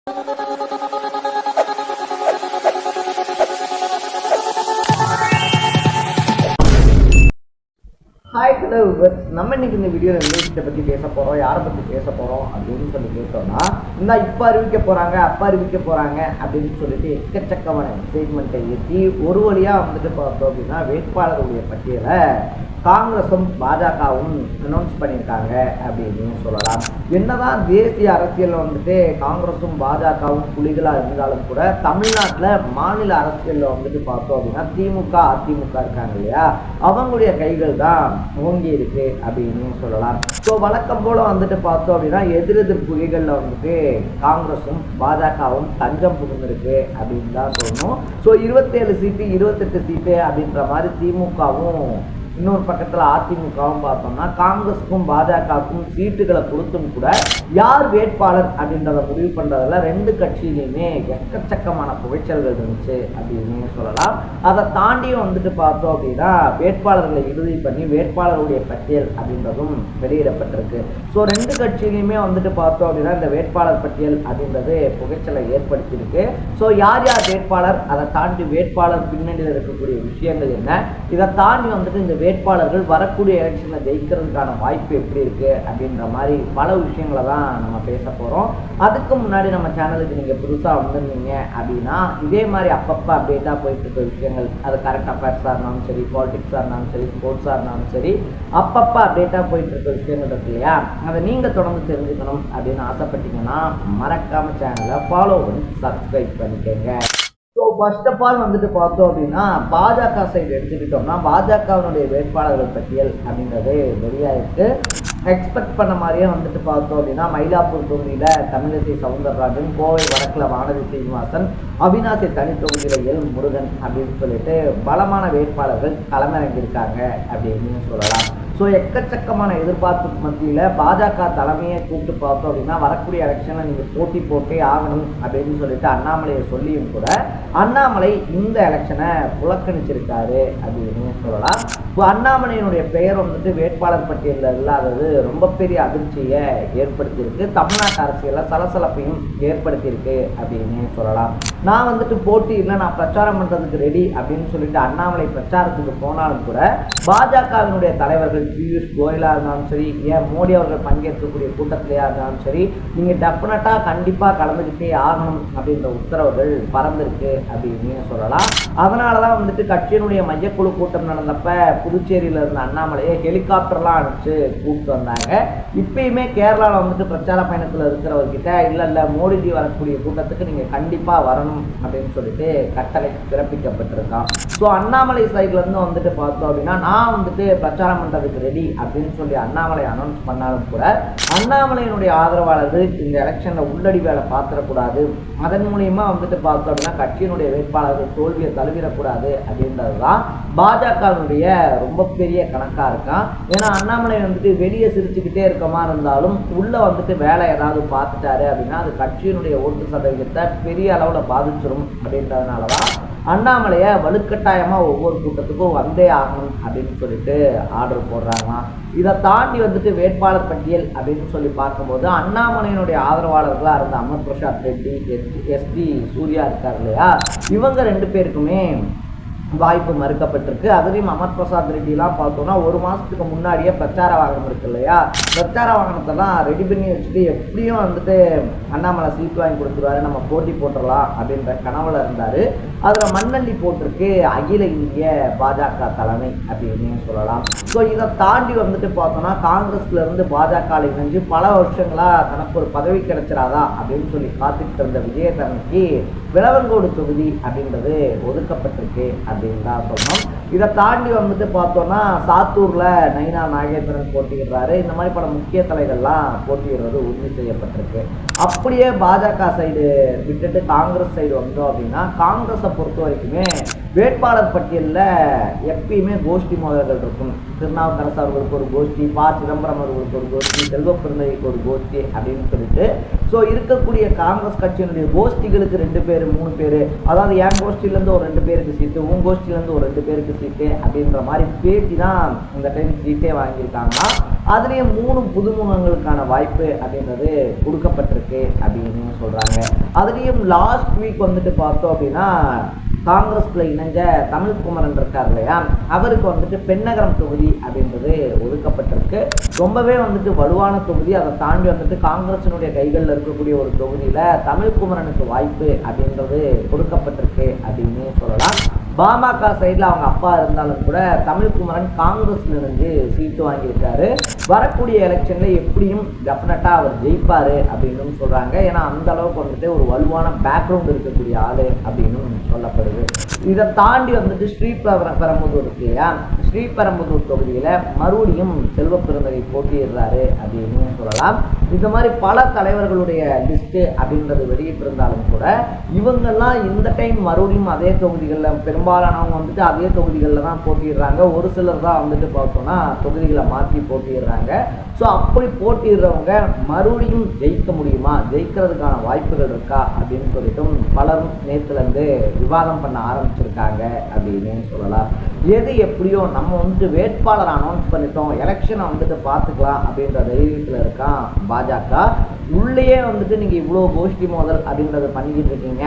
Hi hello viewers, நம்ம இன்னைக்கு இந்த வீடியோவில் விஷயத்தை பற்றி பேச போகிறோம். யாரை பற்றி பேச போகிறோம் அப்படின்னு சொல்லி கேட்டோம்னா, இந்த இப்போ அறிவிக்க போகிறாங்க அப்போ அறிவிக்க போகிறாங்க அப்படின்னு சொல்லிட்டு எக்கச்சக்கமான எக்ஸைட்மெண்ட்டை ஏற்றி ஒரு வழியாக வந்துட்டு பார்த்தோம் அப்படின்னா வேட்பாளருடைய பட்டியலை காங்கிரஸும் பாஜகவும் அனௌன்ஸ் பண்ணியிருக்காங்க அப்படின்னு சொல்லலாம். என்னதான் தேசிய அரசியலில் வந்துட்டு காங்கிரஸும் பாஜகவும் புலிகளாக இருந்தாலும் கூட தமிழ்நாட்டில் மாநில அரசியலில் வந்துட்டு பார்த்தோம் அப்படின்னா திமுக அதிமுக இருக்காங்க இல்லையா, அவங்களுடைய கைகள் தான் ஓங்கி இருக்கு அப்படின்னு சொல்லலாம். ஸோ வழக்கம் போல வந்துட்டு பார்த்தோம் அப்படின்னா எதிரெதிர் புலிகளில் வந்துட்டு காங்கிரஸும் பாஜகவும் தஞ்சம் புகுந்திருக்கு அப்படின்னு தான் சொல்லணும். ஸோ 27 சீட்டு 28 சீட்டு அப்படின்ற மாதிரி திமுகவும் இன்னொரு பக்கத்தில் அதிமுகவும் பார்த்தோம்னா காங்கிரஸுக்கும் பாஜகவுக்கும் சீட்டுகளை கொடுத்தும் கூட யார் வேட்பாளர் அப்படின்றத முடிவு பண்ணுறதுல ரெண்டு கட்சியிலையுமே எக்கச்சக்கமான புகைச்சல்கள் இருந்துச்சு அப்படின்னு சொல்லலாம். அதை தாண்டியும் வந்துட்டு பார்த்தோம் அப்படின்னா வேட்பாளர்களை இறுதி பண்ணி வேட்பாளருடைய பட்டியல் அப்படின்றதும் வெளியிடப்பட்டிருக்கு. ஸோ ரெண்டு கட்சியிலையுமே வந்துட்டு பார்த்தோம் அப்படின்னா இந்த வேட்பாளர் பட்டியல் அப்படின்றது புகைச்சலை ஏற்படுத்தியிருக்கு. ஸோ யார் யார் வேட்பாளர், அதை தாண்டி வேட்பாளர் பின்னணியில் இருக்கக்கூடிய விஷயங்கள் என்ன, இதை தாண்டி வந்துட்டு இந்த வேட்பாளர்கள் வரக்கூடிய எலெக்ஷன்ல ஜெயிக்கிறதுக்கான வாய்ப்பு எப்படி இருக்கு அப்படின்ற மாதிரி பல விஷயங்களை தான் நம்ம பேச போறோம். அதுக்கு முன்னாடி நம்ம சேனலுக்கு நீங்க புதுசா வந்திருந்தீங்க அப்படின்னா இதே மாதிரி அப்பப்போ அப்டேட்டா போயிட்டு இருக்க விஷயங்கள், அது கரண்ட் அஃபேர்ஸா இருந்தாலும் சரி, பாலிடிக்ஸா இருந்தாலும் சரி, ஸ்போர்ட்ஸா இருந்தாலும் சரி, அப்பப்போ அப்டேட்டா போயிட்டு இருக்க விஷயங்கள் இருக்கு இல்லையா, அதை நீங்க தொடர்ந்து தெரிஞ்சுக்கணும் அப்படின்னு ஆசைப்பட்டீங்கன்னா மறக்காம சேனலை ஃபாலோ பண்ணி சப்ஸ்கிரைப் பண்ணிக்கோங்க. ஸோ ஃபர்ஸ்ட் ஆஃப் ஆல் வந்துட்டு பார்த்தோம் அப்படின்னா பாஜக சைடு எடுத்துக்கிட்டோம்னா பாஜகவினுடைய வேட்பாளர்கள் பட்டியல் அப்படின்றது வெளியாயிருக்கு. எக்ஸ்பெக்ட் பண்ண மாதிரியே வந்துட்டு பார்த்தோம் அப்படின்னா மயிலாப்பூர் தொகுதியில் தமிழிசை சவுந்தரராஜன், கோவை வடக்கில் வானதி சீனிவாசன், அவினாசி தனி தொகுதியில் எல் முருகன் அப்படின்னு சொல்லிட்டு பலமான வேட்பாளர்கள் களமிறங்கியிருக்காங்க அப்படின்னு சொல்லலாம். ஸோ எக்கச்சக்கமான எதிர்பார்ப்பு மத்தியில் பாஜக தலைமையை கூப்பிட்டு பார்த்தோம் அப்படின்னா வரக்கூடிய எலெக்ஷனில் நீங்கள் போட்டி போட்டே ஆகணும் அப்படின்னு சொல்லிட்டு அண்ணாமலையை சொல்லியும் கூட அண்ணாமலை இந்த எலெக்ஷனை புறக்கணிச்சிருக்காரு அப்படின்னு சொல்லலாம். இப்போ அண்ணாமலையினுடைய பெயர் வந்துட்டு வேட்பாளர் பட்டியலில் இல்லாதது ரொம்ப பெரிய அதிர்ச்சியை ஏற்படுத்தியிருக்கு, தமிழ்நாட்டு அரசியலில் சலசலப்பையும் ஏற்படுத்தியிருக்கு அப்படின்னு சொல்லலாம். நான் வந்துட்டு போட்டி இல்லை, நான் பிரச்சாரம் பண்ணுறதுக்கு ரெடி அப்படின்னு சொல்லிட்டு அண்ணாமலை பிரச்சாரத்துக்கு போனாலும் கூட பாஜகவினுடைய தலைவர்கள் பியூஷ் கோயலாக இருந்தாலும் சரி, ஏன் மோடி அவர்கள் பங்கேற்கக்கூடிய கூட்டத்திலேயா இருந்தாலும் சரி, நீங்கள் டெஃபினட்டாக கண்டிப்பாக கலந்துக்கிட்டே ஆகணும் அப்படின்ற உத்தரவுகள் பறந்திருக்கு அப்படின்னு சொல்லலாம். அதனால தான் வந்துட்டு கட்சியினுடைய மையக்குழு கூட்டம் நடந்தப்ப புதுச்சேரியில் இருந்த அண்ணாமலையை ஹெலிகாப்டர்லாம் அனுப்பிச்சு கூப்பிட்டு வந்தாங்க. இப்பயுமே கேரளாவில் வந்துட்டு பிரச்சார பயணத்தில் இருக்கிறவர்கிட்ட இல்லை மோடிஜி வரக்கூடிய கூட்டத்துக்கு நீங்கள் கண்டிப்பாக வரணும் அப்படின்னு சொல்லிட்டு கட்டளை பிறப்பிக்கப்பட்டிருக்கான். ஸோ அண்ணாமலை சைட்லேருந்து வந்துட்டு பார்த்தோம் அப்படின்னா நான் வந்துட்டு பிரச்சாரம் பண்ணுறதுக்கு ரெடி அப்படின்னு சொல்லி அண்ணாமலை அனௌன்ஸ் பண்ணாலும் கூட அண்ணாமலையினுடைய ஆதரவாளர்கள் இந்த எலெக்ஷனில் உள்ளடி வேலை பார்த்துடக்கூடாது, அதன் மூலியமாக வந்துட்டு பார்த்தோம் அப்படின்னா கட்சியினுடைய வேட்பாளர்கள் தோல்வியை தழுவிடக்கூடாது அப்படின்றது தான் பாஜகவினுடைய ரொம்ப பெரிய கணக்காக இருக்கான். ஏன்னா அண்ணாமலை வந்துட்டு வெளியே சிரிச்சுக்கிட்டே இருக்க மாதிரி இருந்தாலும் உள்ளே வந்துட்டு வேலை ஏதாவது பார்த்துட்டாரு அப்படின்னா அது கட்சியினுடைய ஓட்டு சதவீதத்தை பெரிய அளவில் பாதிச்சிடும் அப்படின்றதுனால தான் அண்ணாமலையை வலுக்கட்டாயமாக ஒவ்வொரு கூட்டத்துக்கும் வந்தே ஆகணும் அப்படின்னு சொல்லிட்டு ஆர்டர் போடுறாங்க. இதை தாண்டி வந்துட்டு வேட்பாளர் பட்டியல் அப்படின்னு சொல்லி பார்க்கும்போது அண்ணாமலையினுடைய ஆதரவாளர்களாக இருந்த அமர் பிரசாத் ரெட்டி, எஸ்டி சூர்யா இருக்கார் இல்லையா, இவங்க ரெண்டு பேருக்குமே வாய்ப்பு மறுக்கப்பட்டிருக்கு. அதுலேயும் அமர் பிரசாத் ரெட்டிலாம் பார்த்தோம்னா ஒரு மாதத்துக்கு முன்னாடியே பிரச்சார வாகனம் இருக்கு இல்லையா, பிரச்சார வாகனத்தெல்லாம் ரெடி பண்ணி வச்சுட்டு எப்படியும் வந்துட்டு அண்ணாமலை சீட் வாங்கி கொடுத்துருவாரு, நம்ம போட்டி போட்டுடலாம் அப்படின்ற கனவுல இருந்தார். அதில் மண்ணள்ளி போட்டிருக்கு அகில இந்திய பாஜக தலைமை அப்படின்னு சொல்லலாம். ஸோ இதை தாண்டி வந்துட்டு பார்த்தோம்னா காங்கிரஸ்லேருந்து பாஜக இணைஞ்சு பல வருஷங்களாக தனக்கு ஒரு பதவி கிடைச்சிடாதா அப்படின்னு சொல்லி காத்துக்கிட்டு இருந்த விஜயதரனுக்கு விளவங்கோடு தொகுதி அப்படின்றது ஒதுக்கப்பட்டிருக்கு அப்படின்னு தான் சொல்லணும். இதை தாண்டி வந்துட்டு பார்த்தோம்னா சாத்தூரில் நைனா நாகேந்திரன் போட்டியிடுறாரு. இந்த மாதிரி பல முக்கிய தலைகள்லாம் போட்டியிடுறது உறுதி செய்யப்பட்டிருக்கு. அப்படியே பாஜக சைடு விட்டுட்டு காங்கிரஸ் சைடு வந்தோம் அப்படின்னா காங்கிரஸை பொறுத்த வரைக்குமே வேட்பாளர் பட்டியலில் எப்பயுமே கோஷ்டி மோதல்கள் இருக்கும். திருநாவுக்கரசு அவர்களுக்கு ஒரு கோஷ்டி, ப. சிதம்பரம் அவர்களுக்கு ஒரு கோஷ்டி, செல்வ பிறந்தகைக்கு ஒரு கோஷ்டி அப்படின்னு சொல்லிட்டு ஸோ இருக்கக்கூடிய காங்கிரஸ் கட்சியினுடைய கோஷ்டிகளுக்கு 2 பேர் 3 பேர், அதாவது என் கோஷ்டிலேருந்து ஒரு 2 பேருக்கு சீட்டு, உன் கோஷ்டிலேருந்து ஒரு 2 பேருக்கு சீட்டு அப்படின்ற மாதிரி பேசி தான் இந்த டைம் சீட்டே வாங்கியிருக்காங்கன்னா அதுலேயும் 3 புதுமுகங்களுக்கான வாய்ப்பு அப்படின்றது கொடுக்கப்பட்டிருக்கு அப்படின்னு சொல்கிறாங்க. அதுலேயும் லாஸ்ட் வீக் வந்துட்டு பார்த்தோம் அப்படின்னா காங்கிரஸ்ல இணைஞ்ச தமிழ்குமரன் இருக்கார் இல்லையா, அவருக்கு வந்துட்டு பெண்ணகரம் தொகுதி அப்படின்றது ஒதுக்கப்பட்டிருக்கு. ரொம்பவே வந்துட்டு வலுவான தொகுதி. அதை தாண்டி வந்துட்டு காங்கிரசினுடைய கைகளில் இருக்கக்கூடிய ஒரு தொகுதியில தமிழ்குமரனுக்கு வாய்ப்பு அப்படின்றது கொடுக்கப்பட்டிருக்கு அப்படின்னு சொல்லலாம். பாமக சைடில் அவங்க அப்பா இருந்தாலும் கூட தமிழ்குமரன் காங்கிரஸ்ல இருந்து சீட்டு வாங்கியிருக்காரு. வரக்கூடிய எலெக்ஷன்ல எப்படியும் டெஃபினட்டா அவர் ஜெயிப்பாரு அப்படின்னு சொல்றாங்க. ஏன்னா அந்த அளவுக்கு வந்துட்டு ஒரு வலுவான பேக்ரவுண்ட் இருக்கக்கூடிய ஆளு அப்படின்னு சொல்லப்படுது. இதை தாண்டி வந்துட்டு ஸ்ரீபெரும்புதூர் இருக்கு இல்லையா, ஸ்ரீபெரும்புதூர் தொகுதியில மறுபடியும் செல்வ பெருந்தகை போட்டியிடுறாரு அப்படின்னு சொல்லலாம். இந்த மாதிரி பல தலைவர்களுடைய லிஸ்ட் அப்படின்றது வெளியிட்டிருந்தாலும் கூட இவங்கெல்லாம் இந்த டைம் மறுபடியும் அதே தொகுதிகளில் பெரும்பாலானவங்க வந்துட்டு அதே தொகுதிகளில் தான் போட்டிடுறாங்க. ஒரு சிலர் தான் வந்துட்டு பார்த்தோம்னா தொகுதிகளை மாற்றி போட்டிடுறாங்க. ஸோ அப்படி போட்டிடுறவங்க மறுபடியும் ஜெயிக்க முடியுமா, ஜெயிக்கிறதுக்கான வாய்ப்புகள் இருக்கா அப்படின்னு சொல்லிட்டும் பலரும் நேற்றுலேருந்து விவாதம் பண்ண ஆரம்பிச்சிருக்காங்க அப்படின்னு சொல்லலாம். எது எப்படியோ நம்ம வந்துட்டு வேட்பாளர் அனௌன்ஸ் பண்ணிட்டோம், எலெக்ஷனை வந்துட்டு பார்த்துக்கலாம் அப்படின்ற தைரியத்தில் இருக்கான் பாஜக. உள்ளேயே வந்துட்டு நீங்கள் இவ்வளோ கோஷ்டி மோதல் அப்படின்றத பண்ணிக்கிட்டு இருக்கீங்க,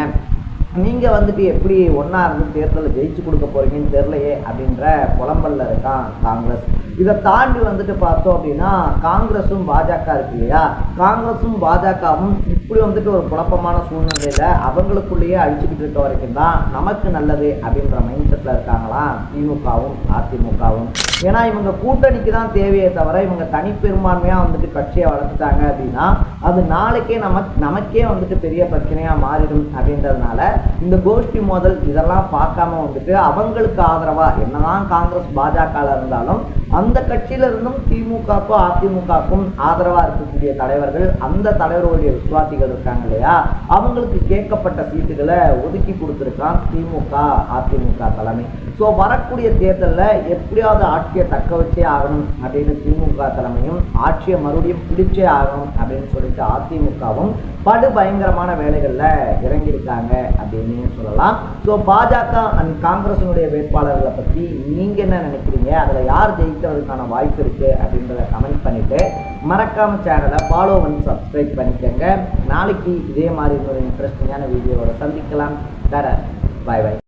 நீங்கள் வந்துட்டு எப்படி ஒன்றா இருந்து தேர்தலில் ஜெயிச்சு கொடுக்க போகிறீங்கன்னு தெரிலையே அப்படின்ற புலம்பலில் இருக்கான் காங்கிரஸ். இதை தாண்டி வந்துட்டு பார்த்தோம் அப்படின்னா காங்கிரஸும் பாஜக இருக்கு இல்லையா, காங்கிரஸும் பாஜகவும் இப்படி வந்துட்டு ஒரு குழப்பமான சூழ்நிலையில் அவங்களுக்குள்ளேயே அடிச்சுக்கிட்டு இருக்க வரைக்கும் தான் நமக்கு நல்லது அப்படின்ற மைண்ட் செட்டில் இருக்காங்களாம் திமுகவும் அதிமுகவும். ஏன்னா இவங்க கூட்டணிக்கு தான் தேவையே தவிர இவங்க தனிப்பெரும்பான்மையாக வந்துட்டு கட்சியை வளர்த்துட்டாங்க அப்படின்னா அது நாளைக்கே நமக்கே வந்துட்டு பெரிய பிரச்சனையாக மாறிடும். அப்படின்றதுனால இந்த கோஷ்டி மோதல் இதெல்லாம் பார்க்காம வந்துட்டு அவங்களுக்கு ஆதரவாக என்னதான் காங்கிரஸ் பாஜக இருந்தாலும் அந்த கட்சியில இருந்தும் திமுகக்கும் அதிமுகக்கும் ஆதரவா இருக்கக்கூடிய தலைவர்கள், அந்த தலைவர்களுடைய விசுவாசிகள் இருக்காங்க இல்லையா, அவங்களுக்கு கேட்கப்பட்ட சீட்டுகளை ஒதுக்கி கொடுத்துருக்கான் திமுக அதிமுக தலைமை. ஸோ வரக்கூடிய தேர்தலில் எப்படியாவது ஆட்சியை தக்க வச்சே ஆகணும் அப்படின்னு திமுக தலைமையும், ஆட்சியை மறுபடியும் பிடிச்சே ஆகணும் அப்படின்னு சொல்லிட்டு அதிமுகவும் படு பயங்கரமான வேலைகளில் இறங்கியிருக்காங்க அப்படின்னு சொல்லலாம். ஸோ பாஜக அண்ட் காங்கிரஸினுடைய வேட்பாளர்களை பற்றி நீங்கள் என்ன நினைக்கிறீங்க, அதில் யார் ஜெயிக்கிறதுக்கான வாய்ப்பு இருக்குது அப்படின்றத கமெண்ட் பண்ணிவிட்டு மறக்காம சேனலை ஃபாலோ பண்ணி சப்ஸ்கிரைப் பண்ணிக்கோங்க. நாளைக்கு இதே மாதிரி ஒரு இன்ட்ரெஸ்டிங்கான வீடியோவோட சந்திக்கலாம். பாய் பாய்.